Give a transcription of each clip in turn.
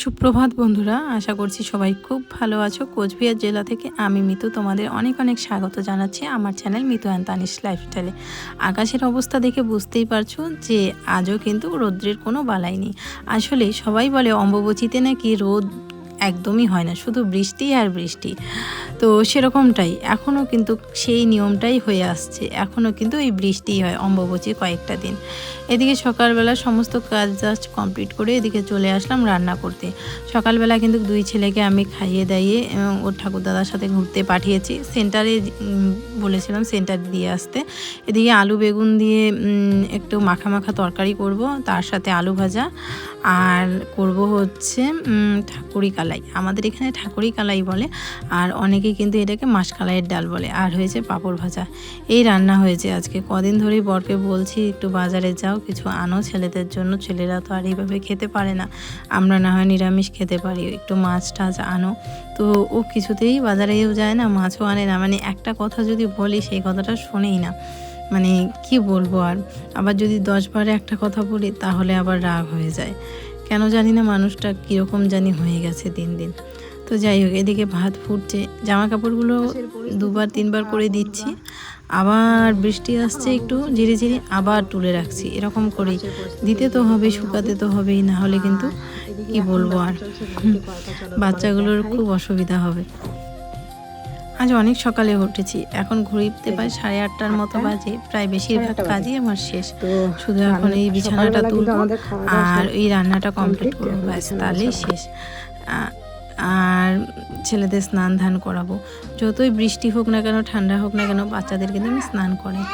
সুপ্রভাত বন্ধুরা, আশা করছি সবাই খুব ভালো আছো। কোচবিহার জেলা থেকে আমি মিতু তোমাদের অনেক অনেক স্বাগত জানাচ্ছি আমার চ্যানেল মিতু অ্যান্ড তানিশ লাইফস্টাইলে। আকাশের অবস্থা দেখে বুঝতেই পারছো যে আজও কিন্তু রৌদ্রের কোনো বালাই নেই। আসলে সবাই বলে অম্বুবাচীতে নাকি রোদ একদমই হয় না, শুধু বৃষ্টি আর বৃষ্টি। তো সেরকমটাই এখনও কিন্তু সেই নিয়মটাই হয়ে আসছে, এখনও কিন্তু এই বৃষ্টিই হয় অম্বুবাচী কয়েকটা দিন। এদিকে সকালবেলা সমস্ত কাজ কমপ্লিট করে এদিকে চলে আসলাম রান্না করতে। সকালবেলা কিন্তু দুই ছেলেকে আমি খাইয়ে দাইয়ে ওর ঠাকুরদাদার সাথে ঘুরতে পাঠিয়েছি। সেন্টারে বলেছিলাম সেন্টার দিয়ে আসতে। এদিকে আলু বেগুন দিয়ে একটু মাখা মাখা তরকারি করব, তার সাথে আলু ভাজা, আর করব হচ্ছে ঠাকুরি কালাই। আমাদের এখানে ঠাকুরি কালাই বলে, আর অনেকে কিন্তু এটাকে মাসকালাইয়ের ডাল বলে। আর হয়েছে পাঁপড় ভাজা। এই রান্না হয়েছে আজকে। কদিন ধরেই বরকে বলছি একটু বাজারে যাও, কিছু আনো ছেলেদের জন্য। ছেলেরা তো আর এইভাবে খেতে পারে না, আমরা না হয় নিরামিষ খেতে পারি, একটু মাছ টাছ আনো। তো ও কিছুতেই বাজারেও যায় না, মাছও আনে না। মানে একটা কথা যদি বলি সেই কথাটা শোনেই না। মানে কি বলবো আর, আবার যদি 10 বারে একটা কথা বলি তাহলে আবার রাগ হয়ে যায়। কেন জানি না, মানুষটা কীরকম জানি হয়ে গেছে দিন দিন। তো যাই হোক, এদিকে ভাত ফুটছে, জামা কাপড়গুলো 2-3 বার করে দিচ্ছি। আবার বৃষ্টি আসছে একটু ঝিরি ঝিরি, আবার তুলে রাখছি। এরকম করেই দিতে তো হবে, শুকাতে তো হবেই, না হলে কিন্তু কি বলবো আর, বাচ্চাগুলোর খুব অসুবিধা হবে। আজ অনেক সকালে উঠেছি, এখন ঘুরিতে প্রায় 8:30টার মতো বাজে। প্রায় বেশিরভাগ কাজই আমার শেষ, শুধু এখন এই বিছানাটা তুলবো আর এই রান্নাটা কমপ্লিট করবো, ব্যাস তাহলেই শেষ। আর ছেলেদের স্নান ধান করাবো। যতই বৃষ্টি হোক না কেন, ঠান্ডা হোক না কেন, বাচ্চাদের কিন্তু আমি স্নান করাই।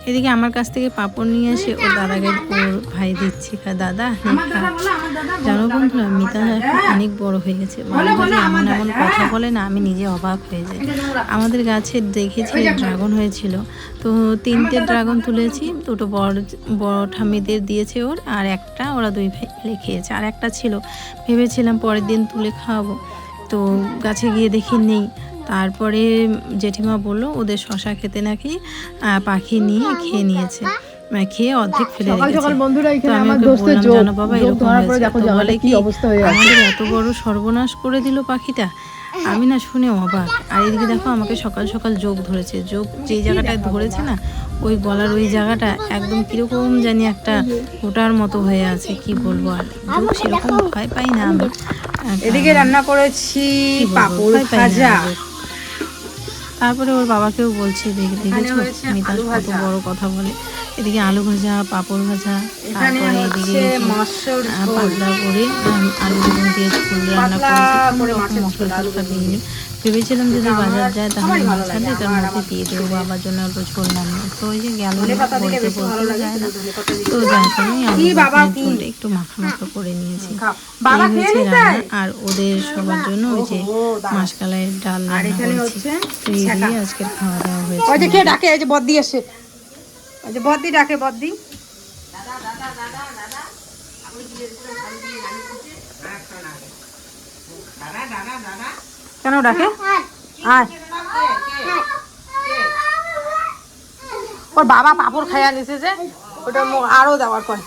এদিকে আমার কাছ থেকে পাঁপড় নিয়ে এসে ওর দাদাকে ওর ভাই দিচ্ছি। দাদা জানো বন্ধুরা, মিতা এখন অনেক বড় হয়ে গেছে। মাঝে মাঝে এমন এমন কথা বলে না, আমি নিজে অবাক হয়ে যাই। আমাদের গাছে দেখেছি ড্রাগন হয়েছিল, তো 3টে ড্রাগন তুলেছি। 2টো বড় ঠাম্মিদের দিয়েছে ওর, আর একটা ওরা 2 ভাই মিলে খেয়েছে। আর একটা ছিল, ভেবেছিলাম পরের দিন তুলে খাওয়াবো, তো গাছে গিয়ে দেখি নেই। তারপরে জেঠিমা বললো ওদের শশা খেতে নাকি পাখি নিয়ে খেয়ে নিয়েছে, খেয়ে অর্ধেক ফেলে রেখেছে। তো আমি ওকে বললাম, জানো বাবা এরকম হয়েছে। তো বলে কি, আমাদের এত বড় সর্বনাশ করে দিল পাখিটা। আমি না শুনে অবাক। আর এদিকে দেখো, আমাকে সকাল সকাল যোগ ধরেছে। যোগ যেই জায়গাটায় ধরেছে না, ওই গলার ওই জায়গাটা একদম কিরকম জানি একটা ওটার মতো হয়ে আছে, কি বলবো আর। যোগ সেরকম ভয় পাই না আমি। এদিকে রান্না করেছি পাঁপড় ভাজা। তারপরে ওর বাবাকেও বলছি, দেখেছো মিতা কত বড় কথা বলে। এদিকে আলু ভাজা, পাঁপড় ভাজা, তারপরে এদিকে পাতলা করে আলু বেগুন দিয়ে ঝোল রান্না করেছি। মশলা টশলা দিইনি, ভেবেছিলাম যদি বাজার যায় তাহলে মাছ আনলে এটার মধ্যে দিয়ে দেবো, বাবার জন্য অল্প ঝোল নামিয়ে। তো ওই যে গেল বলতে বলতে যায় না, তো যার জন্যই আলু ঝোলটা একটু মাখা মাখা করে নিয়েছি। এই হয়েছে রান্না। আর ওদের সবার জন্য ওই যে মাসকালাইয়ের ডাল রান্না করেছি। তো এই দিয়ে আজকের খাওয়া দাওয়া হয়েছে। ওই যে কে ডাকে, এই যে বদ্দি আসে, ওই যে বদ্দি ডাকে, বদ্দি। কেন ডাকে? আয়, ওর বাবা পাপড় খাইয়া নিছে যে, ওটা আরো দেওয়ার পর।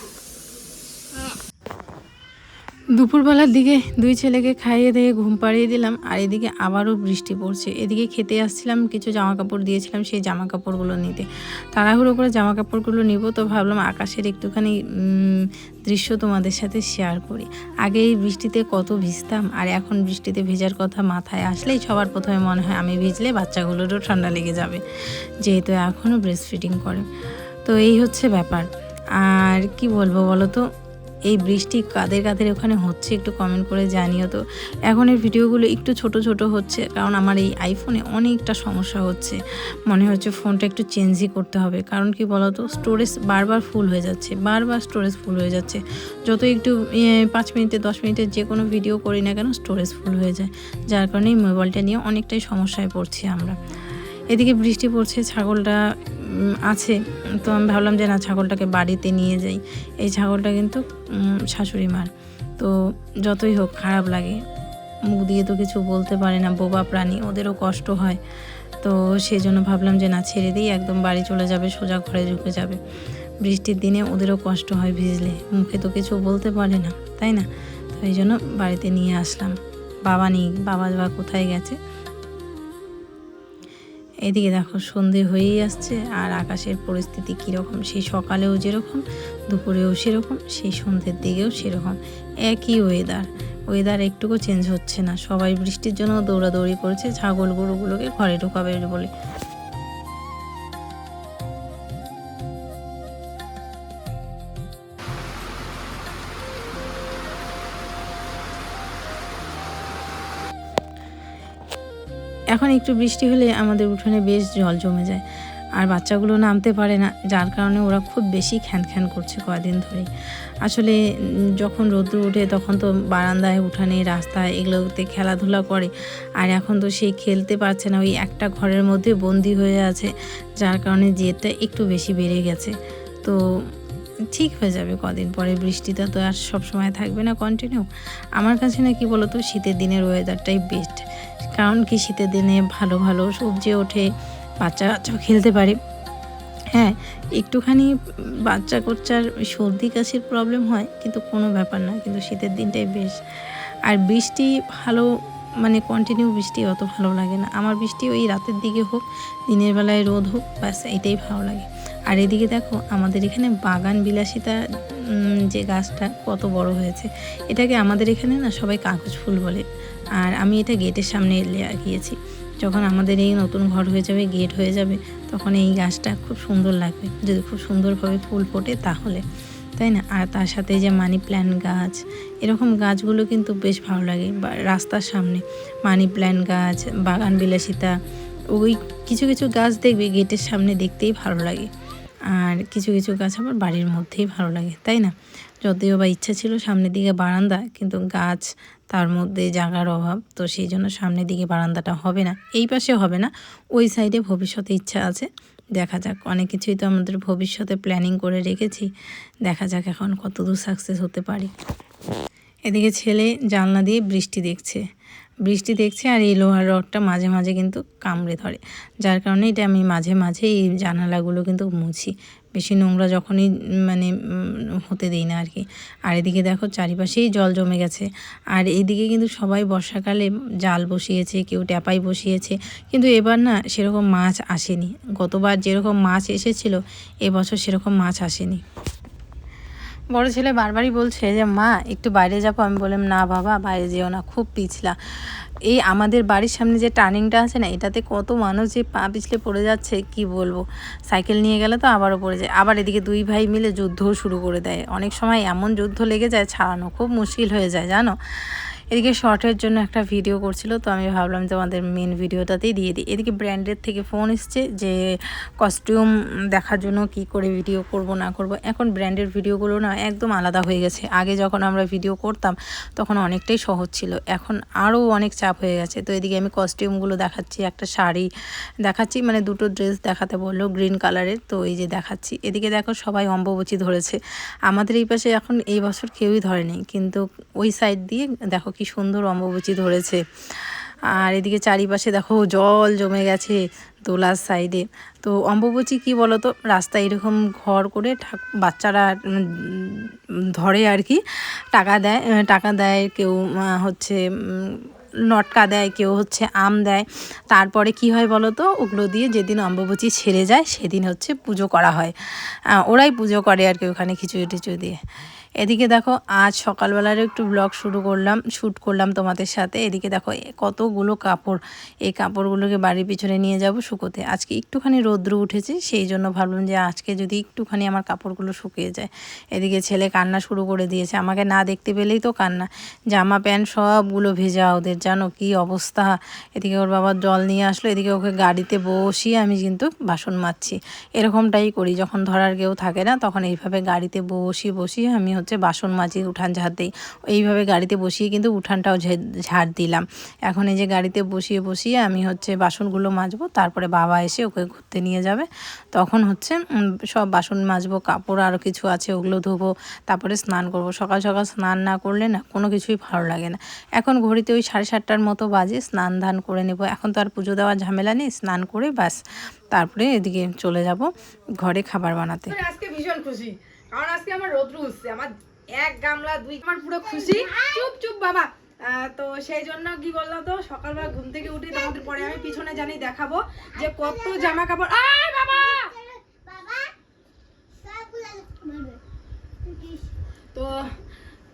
দুপুরবেলার দিকে 2 ছেলেকে খাইয়ে দিয়ে ঘুম পাড়িয়ে দিলাম। আর এদিকে আবারও বৃষ্টি পড়ছে। এদিকে খেতে আসছিলাম, কিছু জামা কাপড় দিয়েছিলাম সেই জামা কাপড়গুলো নিতে। তাড়াহুড়ো করে জামা কাপড়গুলো নিব, তো ভাবলাম আকাশের একটুখানি দৃশ্য তোমাদের সাথে শেয়ার করি। আগে এই বৃষ্টিতে কত ভিজতাম, আর এখন বৃষ্টিতে ভেজার কথা মাথায় আসলেই সবার প্রথমে মনে হয় আমি ভিজলে বাচ্চাগুলোরও ঠান্ডা লেগে যাবে, যেহেতু এখনও ব্রেস্ট ফিডিং করে। তো এই হচ্ছে ব্যাপার। আর কি বলবো বলো তো, এই বৃষ্টি কাদের কাদের ওখানে হচ্ছে একটু কমেন্ট করে জানিও তো। এখন এই ভিডিওগুলো একটু ছোট ছোট হচ্ছে, কারণ আমার এই আইফোনে অনেকটা সমস্যা হচ্ছে। মনে হচ্ছে ফোনটা একটু চেঞ্জই করতে হবে। কারণ কি বলো তো, স্টোরেজ বারবার ফুল হয়ে যাচ্ছে, বারবার স্টোরেজ ফুল হয়ে যাচ্ছে। যত একটু 5 মিনিটে 10 মিনিটের যে কোনো ভিডিও করি না কেন, স্টোরেজ ফুল হয়ে যায়। যার কারণে এই মোবাইলটা নিয়ে অনেকটাই সমস্যায় পড়ছি আমরা। এদিকে বৃষ্টি পড়ছে, ছাগলটা আছে, তো আমি ভাবলাম যে না, ছাগলটাকে বাড়িতে নিয়ে যাই। এই ছাগলটা কিন্তু শাশুড়ি মার, তো যতই হোক খারাপ লাগে, মুখ দিয়ে তো কিছু বলতে পারে না, বোবা প্রাণী, ওদেরও কষ্ট হয়। তো সেই জন্য ভাবলাম যে না, ছেড়ে দিই, একদম বাড়ি চলে যাবে, সোজা ঘরে ঢুকে যাবে। বৃষ্টির দিনে ওদেরও কষ্ট হয় ভিজলে, মুখে তো কিছু বলতে পারে না, তাই না? তো এই জন্য বাড়িতে নিয়ে আসলাম। বাবা নেই, বাবা কোথায় গেছে। এদিকে দেখো সন্ধে হয়েই আসছে, আর আকাশের পরিস্থিতি কীরকম, সেই সকালেও যেরকম, দুপুরেও সেরকম, সেই সন্ধ্যের দিকেও সেরকম, একই ওয়েদার একটুকু চেঞ্জ হচ্ছে না। সবাই বৃষ্টির জন্য দৌড়াদৌড়ি করছে ছাগল গরুগুলোকে ঘরে ঢোকাবে বলে। এখন একটু বৃষ্টি হলে আমাদের উঠোনে বেশ জল জমে যায়, আর বাচ্চাগুলো নামতে পারে না, যার কারণে ওরা খুব বেশি খ্যান করছে কয়দিন ধরে। আসলে যখন রোদ্র ওঠে তখন তো বারান্দায়, উঠানে, রাস্তায় এগুলোতে খেলাধুলা করে, আর এখন তো সেই খেলতে পারছে না, ওই একটা ঘরের মধ্যে বন্দি হয়ে আছে, যার কারণে জেদটা একটু বেশি বেড়ে গেছে। তো ঠিক হয়ে যাবে কদিন পরে, বৃষ্টিটা তো আর সব সময় থাকবে না কন্টিনিউ। আমার কাছে না কি বলতো, শীতের দিনের ওয়েদারটাই বেস্ট। কারণ কি, শীতের দিনে ভালো ভালো সবজি ওঠে, বাচ্চাও খেলতে পারে। হ্যাঁ, একটুখানি বাচ্চা কাচ্চার সর্দি কাশির প্রবলেম হয়, কিন্তু কোনো ব্যাপার না, কিন্তু শীতের দিনটাই বেশ। আর বৃষ্টি ভালো, মানে কন্টিনিউ বৃষ্টি অত ভালো লাগে না আমার। বৃষ্টি ওই রাতের দিকে হোক, দিনের বেলায় রোদ হোক, ব্যাস এটাই ভালো লাগে। আর এদিকে দেখো আমাদের এখানে বাগান বিলাসিতা যে গাছটা কত বড় হয়েছে। এটাকে আমাদের এখানে না সবাই কাগজ ফুল বলে, আর আমি এটা গেটের সামনে লাগিয়েছি। যখন আমাদের এই নতুন ঘর হয়ে যাবে, গেট হয়ে যাবে, তখন এই গাছটা খুব সুন্দর লাগবে, যদি খুব সুন্দরভাবে ফুল ফোটে তাহলে, তাই না? আর তার সাথে যে মানি প্ল্যান্ট গাছ, এরকম গাছগুলো কিন্তু বেশ ভালো লাগে। বা রাস্তার সামনে মানি প্ল্যান্ট গাছ, বাগান বিলাসিতা, ওই কিছু কিছু গাছ দেখবে গেটের সামনে দেখতেই ভালো লাগে, আর কিছু কিছু গাছ আবার বাড়ির মধ্যেই ভালো লাগে, তাই না? যদিও বা ইচ্ছা ছিল সামনের দিকে বারান্দা, কিন্তু গাছ, তার মধ্যে জায়গার অভাব, তো সেই জন্য সামনের দিকে বারান্দাটা হবে না, এই পাশে হবে না, ওই সাইডে ভবিষ্যতে ইচ্ছা আছে। দেখা যাক, অনেক কিছুই তো আমাদের ভবিষ্যতে প্ল্যানিং করে রেখেছি, দেখা যাক এখন কতদূর সাকসেস হতে পারি। এদিকে ছেলে জানলা দিয়ে বৃষ্টি দেখছে, আর এই লোহার রডটা মাঝে মাঝে কিন্তু কামড়ে ধরে, যার কারণে এটা আমি মাঝে মাঝে এই জানালাগুলো কিন্তু মুছি, বেশি নোংরা যখনই মানে হতে দিই না আর কি। আর এদিকে দেখো চারিপাশেই জল জমে গেছে, আর এইদিকে কিন্তু সবাই বর্ষাকালে জাল বসিয়েছে, কেউ ট্যাপাই বসিয়েছে, কিন্তু এবার না সেরকম মাছ আসেনি। গতবার যেরকম মাছ এসেছিল, এবছর সেরকম মাছ আসেনি। বড় ছেলে বারবারই বলছে যে মা একটু বাইরে যাবো, আমি বললাম না বাবা বাইরে যেও না, খুব পিছলা। এই আমাদের বাড়ির সামনে যে টার্নিংটা আছে না, এটাতে কত মানুষ যে পা পিছলে পড়ে যাচ্ছে কি বলবো। সাইকেল নিয়ে গেলে তো আবারও পড়ে যায়, আবার এদিকে দুই ভাই মিলে যুদ্ধও শুরু করে দেয়। অনেক সময় এমন যুদ্ধ লেগে যায়, ছাড়ানো খুব মুশকিল হয়ে যায় জানো। এদিকে শর্টের জন্য একটা ভিডিও করছিল, তো আমি ভাবলাম তোমাদের মেন ভিডিওটাতেই দিয়ে দিই। এদিকে ব্র্যান্ডের থেকে ফোন এসছে যে কস্টিউম দেখার জন্য কি করে ভিডিও করব না করব। এখন ব্র্যান্ডের ভিডিওগুলো না একদম আলাদা হয়ে গেছে। আগে যখন আমরা ভিডিও করতাম তখন অনেকটাই সহজ ছিল, এখন আরও অনেক চাপ হয়ে গেছে। তো এদিকে আমি কস্টিউমগুলো দেখাচ্ছি, একটা শাড়ি দেখাচ্ছি, মানে দুটো ড্রেস দেখাতে বললো গ্রিন কালারের, তো এই যে দেখাচ্ছি। এদিকে দেখো সবাই অম্বুবাচী ধরেছে, আমাদের এই পাশে এখন এই বছর কেউই ধরেনি, কিন্তু ওই সাইড দিয়ে দেখো কি সুন্দর অম্বুবাচী ধরেছে। আর এদিকে চারিপাশে দেখো জল জমে গেছে দোলার সাইডে। তো অম্বুবাচী কি বলো তো, রাস্তায় এরকম ঘর করে বাচ্চারা ধরে আর কি, টাকা দেয় কেউ হচ্ছে নটকা দেয়, কেউ হচ্ছে আম দেয়। তারপরে কি হয় বলো তো, ওগুলো দিয়ে যেদিন অম্বুবাচী ছেড়ে যায় সেদিন হচ্ছে পুজো করা হয়, ওরাই পুজো করে আর কি ওখানে খিচুড়ি টিচুড়ি দিয়ে। এদিকে দেখো আজ সকালবেলারও একটু ব্লগ শ্যুট করলাম তোমাদের সাথে। এদিকে দেখো কতগুলো কাপড়, এই কাপড়গুলোকে বাড়ির পিছনে নিয়ে যাব শুকোতে। আজকে একটুখানি রৌদ্র উঠেছে, সেই জন্য ভাবলাম যে আজকে যদি একটুখানি আমার কাপড়গুলো শুকিয়ে যায়। এদিকে ছেলে কান্না শুরু করে দিয়েছে, আমাকে না দেখতে পেলেই তো কান্না, জামা প্যান্ট সবগুলো ভেজা ওদের, জানো কি অবস্থা। এদিকে ওর বাবা জল নিয়ে আসলো, এদিকে ওকে গাড়িতে বসিয়ে আমি কিন্তু বাসন মাজছি। এরকমটাই করি যখন ধরার কেউ থাকে না, তখন এইভাবে গাড়িতে বসিয়ে আমি হচ্ছে বাসন মাজি, উঠান ঝাড় দিই। এইভাবে গাড়িতে বসিয়ে কিন্তু উঠানটাও ঝাড় দিলাম। এখন এই যে গাড়িতে বসিয়ে আমি হচ্ছে বাসনগুলো মাজবো, তারপরে বাবা এসে ওকে ঘুরতে নিয়ে যাবে, তখন হচ্ছে সব বাসন মাজবো, কাপড় আরও কিছু আছে ওগুলো ধোবো, তারপরে স্নান করব। সকাল সকাল স্নান না করলে না কোনো কিছুই ভালো লাগে না। এখন ঘড়িতে ওই 7:30 7:30টার মতো বাজে, স্নান ধান করে নেব। এখন তো আর পুজো দেওয়ার ঝামেলা নেই, স্নান করে বাস তারপরে এদিকে চলে যাব ঘরে খাবার বানাতে। আজকে ভীষণ খুশি, কারণ আজকে আমার রৌদ্র উঠছে, আমার 1 গামলা 2, আমার পুরো খুশি। চুপ চুপ বাবা। তো সেই জন্য কি বললাম, তো সকালবেলা ঘুম থেকে উঠে তোমাদের পরে আমি পিছনে জানি দেখাবো যে কত জামা কাপড়। আয় বাবা, তো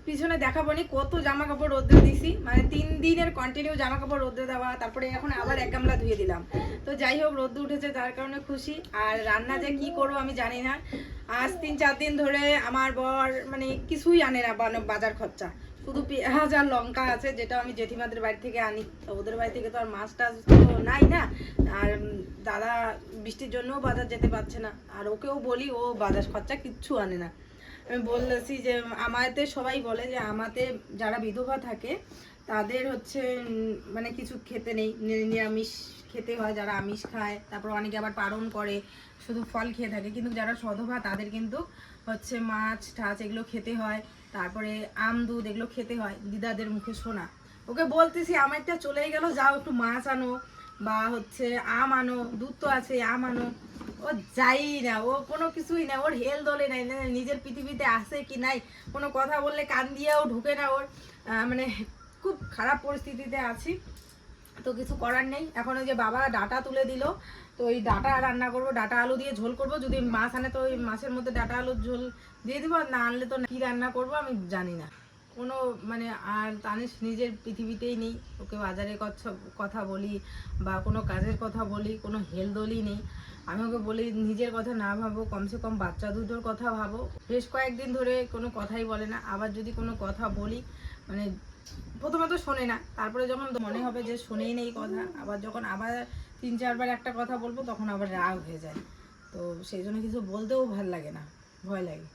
পিছনে দেখাবো নি কত জামা কাপড় রোদ্রে দিছি, মানে 3 দিনের কন্টিনিউ জামা কাপড় রোদ্রে দেওয়া, তারপরে এখন আবার 1 গামলা ধুয়ে দিলাম। তো যাই হোক, রোদ্র উঠেছে তার কারণে খুশি। আর রান্না যে কি করবো আমি জানি না। আজ 3-4 দিন ধরে আমার বর মানে কিছুই আনে না বাজার খরচা, শুধু পেঁয়াজ আর লঙ্কা আছে, যেটা আমি জেঠিমাদের বাড়ি থেকে আনি। তো ওদের বাড়ি থেকে তো আর মাছ টাছ তো নাই না। আর দাদা বৃষ্টির জন্যও বাজার যেতে পারছে না, আর ওকেও বলি, ও বাজার খরচা কিচ্ছু আনে না। আমি বলছি যে আমাদের সবাই বলে যে আমাদের যারা বিধবা থাকে তাদের হচ্ছে মানে কিছু খেতে নেই, নিরামিষ খেতে হয়, যারা আমিষ খায়। তারপর অনেকে আবার পালন করে শুধু ফল খেয়ে থাকে, কিন্তু যারা সধবা তাদের কিন্তু হচ্ছে মাছ টাছ এগুলো খেতে হয়, তারপরে আম দুধ এগুলো খেতে হয়। দিদাদের মুখে শোনা, ওকে বলতেছি আমারটা চলেই গেল, যাও একটু মাছ আনো বা হচ্ছে আম আনো, দুধ তো আছে আম আনো। ও যাই না, ও কোনো কিছুই না, ওর হেল দলে নাই, নিজের পৃথিবীতে আছে কি নাই, কোনো কথা বললে কান দিয়েও ঢুকে না ওর। মানে খুব খারাপ পরিস্থিতিতে আছি, তো কিছু করার নেই। এখন ওই যে বাবা ডাটা তুলে দিল, তো ওই ডাটা রান্না করব, ডাটা আলু দিয়ে ঝোল করব। যদি মাছ আনে তো ওই মাছের মধ্যে ডাটা আলুর ঝোল দিয়ে দিব, আর না আনলে তো কি রান্না করব আমি জানি না কোনো, মানে আর তানিশ নিজের পৃথিবীতেই নেই। ওকে বাজারে কথা বলি বা কোনো কাজের কথা বলি, কোনো হেলদোলই নেই। আমি ওকে বলি নিজের কথা না ভাবো, কমসে কম বাচ্চা দুটোর কথা ভাবো। বেশ কয়েকদিন ধরে কোনো কথাই বলে না, আবার যদি কোনো কথা বলি মানে প্রথমে তো শোনে না, তারপরে যখন মনে হবে যে শোনেই নেই কথা, আবার যখন আবার 3-4 বার একটা কথা বলবো তখন আবার রাগ হয়ে যায়। তো সেই জন্য কিছু বলতেও ভাল লাগে না, ভয় লাগে।